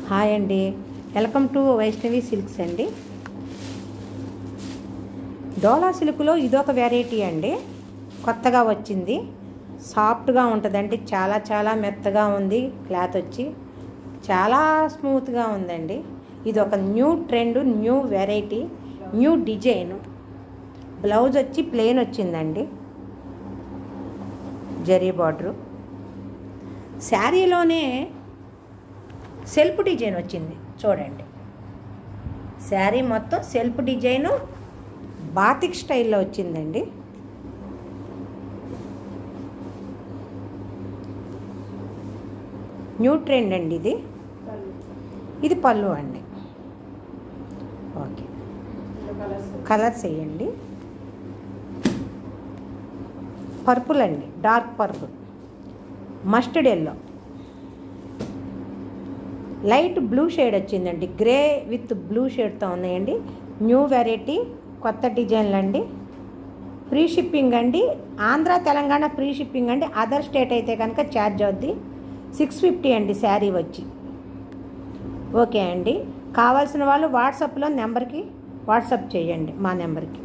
Hi అండి, welcome to Vaishnavi silks అండి. డోలా సిల్క్లో ఇదొక వెరైటీ అండి, కొత్తగా వచ్చింది. సాఫ్ట్గా ఉంటుందండి, చాలా చాలా మెత్తగా ఉంది. క్లాత్ వచ్చి చాలా స్మూత్గా ఉందండి. ఇది ఒక new trend, new variety, new design. Blouse వచ్చి ప్లెయిన్ వచ్చిందండి, జరీ బార్డరు. శారీలోనే సెల్ఫ్ డిజైన్ వచ్చింది చూడండి. శారీ మొత్తం సెల్ఫ్ డిజైను బాతిక్ స్టైల్లో వచ్చిందండి. న్యూ ట్రెండ్ అండి ఇది. ఇది పళ్ళు అండి. ఓకే, కలర్స్ వేయండి. పర్పుల్ అండి, dark purple, mustard yellow, light blue shade వచ్చిందండి. గ్రే విత్ బ్లూ షేడ్తో ఉన్నాయండి. న్యూ వెరైటీ, కొత్త డిజైన్లు అండి. ఫ్రీ షిప్పింగ్ అండి. ఆంధ్ర తెలంగాణ ఫ్రీ షిప్పింగ్ అండి. అదర్ స్టేట్ అయితే కనుక ఛార్జ్ అవుద్ది. 650 అండి శారీ వచ్చి. ఓకే అండి, కావాల్సిన వాళ్ళు వాట్సాప్లో నెంబర్కి వాట్సాప్ చేయండి, మా నెంబర్కి.